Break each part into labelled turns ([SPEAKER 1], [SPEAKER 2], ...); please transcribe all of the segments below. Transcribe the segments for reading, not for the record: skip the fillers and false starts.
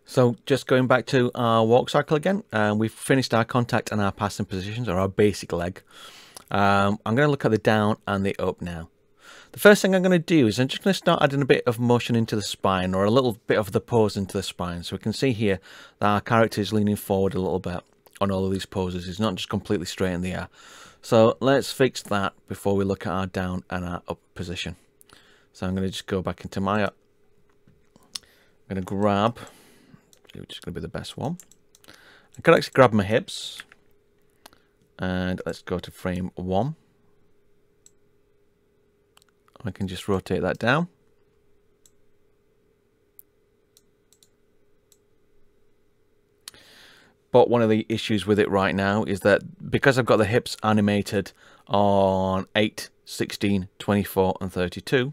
[SPEAKER 1] So just going back to our walk cycle again, we've finished our contact and our passing positions, or our basic leg. I'm going to look at the down and the up now. The first thing I'm going to do is I'm just going to start adding a bit of motion into the spine, or a little bit of the pose into the spine. So we can see here that our character is leaning forward a little bit on all of these poses. It's not just completely straight in the air. So let's fix that before we look at our down and our up position. So I'm going to just go back into my up. I'm going to grab, which is going to be the best one. I could actually grab my hips. And let's go to frame 1. I can just rotate that down. But one of the issues with it right now is that because I've got the hips animated on 8, 16, 24 and 32,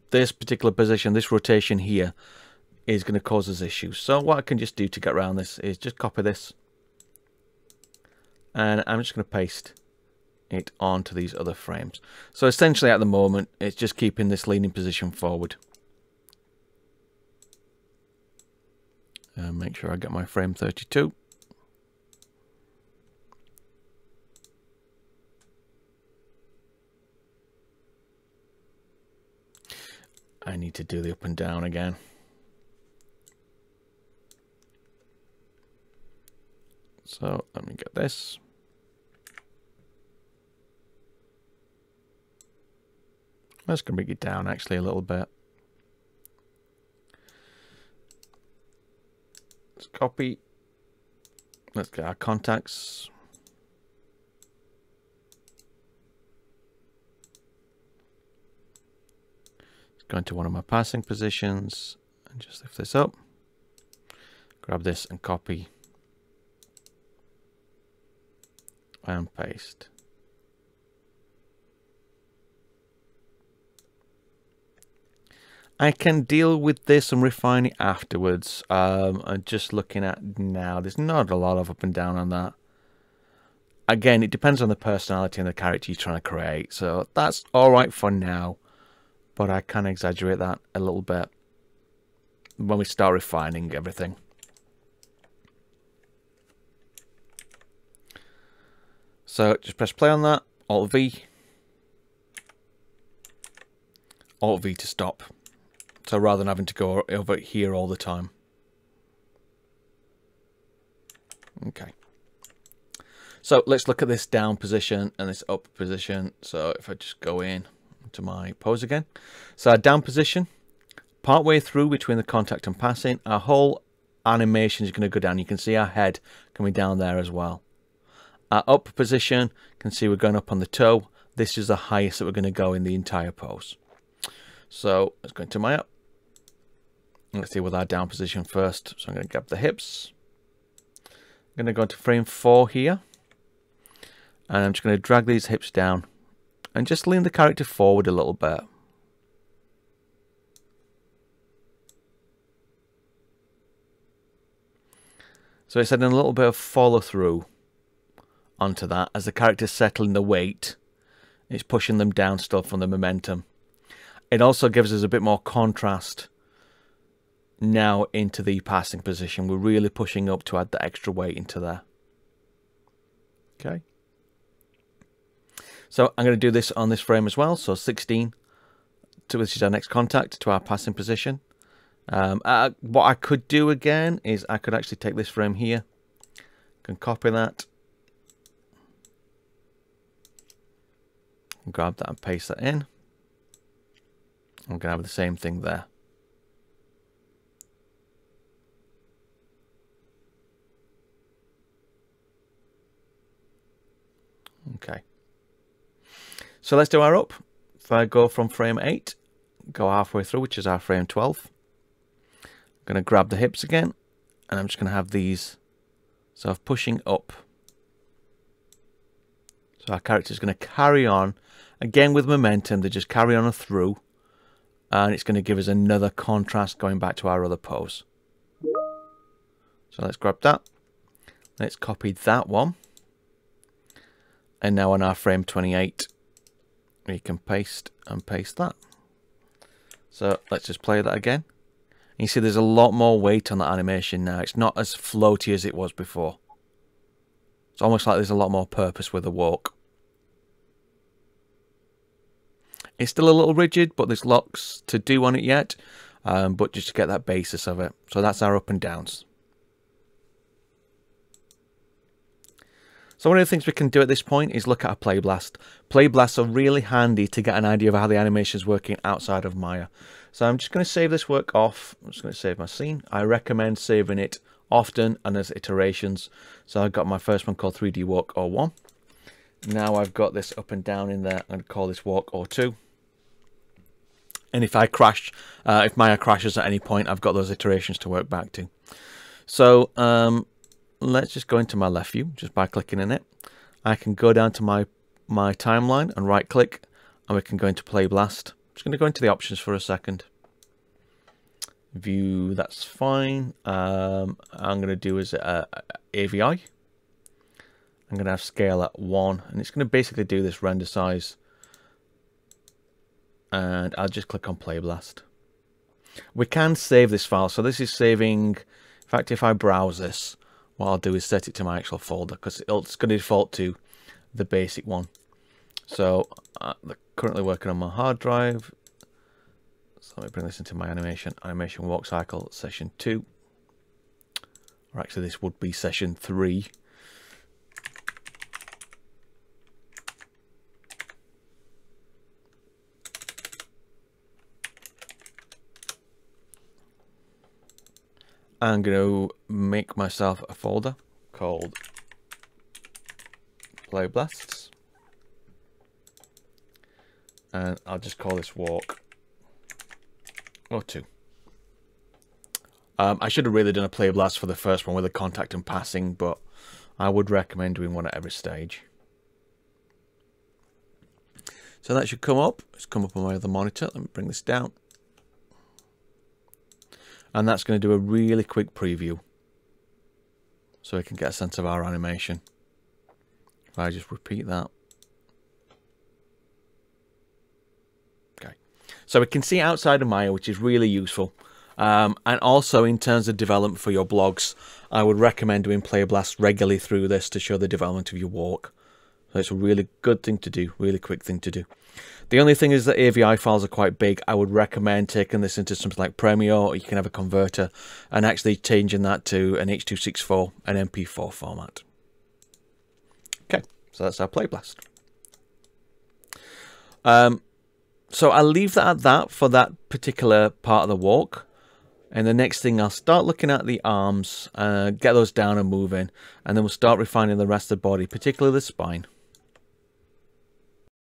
[SPEAKER 1] this particular position, this rotation here, is going to cause us issues. So what I can just do to get around this is just copy this. And I'm just going to paste it onto these other frames. So essentially at the moment, it's just keeping this leaning position forward. Make sure I get my frame 32. I need to do the up and down again. So let me get this. I'm just going to bring it down actually a little bit. Let's copy. Let's get our contacts. Let's go into one of my passing positions and just lift this up. Grab this and copy. And paste. I can deal with this and refine it afterwards. I'm just looking at now. There's not a lot of up and down on that. Again, it depends on the personality and the character you're trying to create. So that's all right for now. But I can exaggerate that a little bit when we start refining everything. So just press play on that. Alt V. Alt V to stop. So rather than having to go over here all the time. Okay. So let's look at this down position and this up position. So if I just go in to my pose again. So our down position, part way through between the contact and passing, our whole animation is going to go down. You can see our head coming down there as well. Our up position, you can see we're going up on the toe. This is the highest that we're going to go in the entire pose. So let's go into my up. Let's deal with our down position first. So I'm going to grab the hips. I'm going to go to frame 4 here. And I'm just going to drag these hips down. And just lean the character forward a little bit. So it's adding a little bit of follow through onto that. As the character's settling the weight, it's pushing them down still from the momentum. It also gives us a bit more contrast now into the passing position. We're really pushing up to add the extra weight into there. Okay. So I'm going to do this on this frame as well. So 16, which is our next contact, to our passing position. What I could do again is I could actually take this frame here. Can copy that. Grab that and paste that in. I'm going to have the same thing there. Okay. So let's do our up. If I go from frame 8, go halfway through, which is our frame 12. I'm going to grab the hips again, and I'm just going to have these sort of pushing up. So our character is going to carry on, again with momentum, they just carry on through, and it's going to give us another contrast going back to our other pose. So let's grab that. Let's copy that one. And now on our frame 28, we can paste and paste that. So let's just play that again. You see there's a lot more weight on that animation now. It's not as floaty as it was before. It's almost like there's a lot more purpose with the walk. It's still a little rigid, but there's lots to do on it yet. But just to get that basis of it. So that's our up and downs. So one of the things we can do at this point is look at a play blast. Play blasts are really handy to get an idea of how the animation is working outside of Maya. So I'm just going to save this work off. I'm just going to save my scene. I recommend saving it often and as iterations. So I've got my first one called 3D Walk 01. Now I've got this up and down in there. I'm going to call this Walk 02. And if I crash, if Maya crashes at any point, I've got those iterations to work back to. So let's just go into my left view just by clicking in it. I can go down to my timeline and right click, and we can go into Play Blast. I'm just going to go into the options for a second. View, that's fine. I'm going to do is AVI. I'm going to have scale at 1, and it's going to basically do this render size. And I'll just click on Play Blast. We can save this file, so this is saving. In fact, if I browse this, what I'll do is set it to my actual folder, because it's going to default to the basic one. So they're currently working on my hard drive. So let me bring this into my animation walk cycle session 2, or actually this would be session 3. I'm going to make myself a folder called Play Blasts, and I'll just call this Walk 02. I should have really done a Play Blast for the first one with a contact and passing, but I would recommend doing one at every stage. So that should come up. It's come up on my other monitor. Let me bring this down. And that's going to do a really quick preview, so we can get a sense of our animation. If I just repeat that. Okay. So we can see outside of Maya, which is really useful. And also in terms of development for your blogs, I would recommend doing Play Blast regularly through this to show the development of your walk. So it's a really good thing to do, really quick thing to do. The only thing is that AVI files are quite big. I would recommend taking this into something like Premiere, or you can have a converter, and actually changing that to an H.264, an MP4 format. Okay, so that's our Play Blast. So I'll leave that at that for that particular part of the walk. And the next thing, I'll start looking at the arms, get those down and moving, and then we'll start refining the rest of the body, particularly the spine.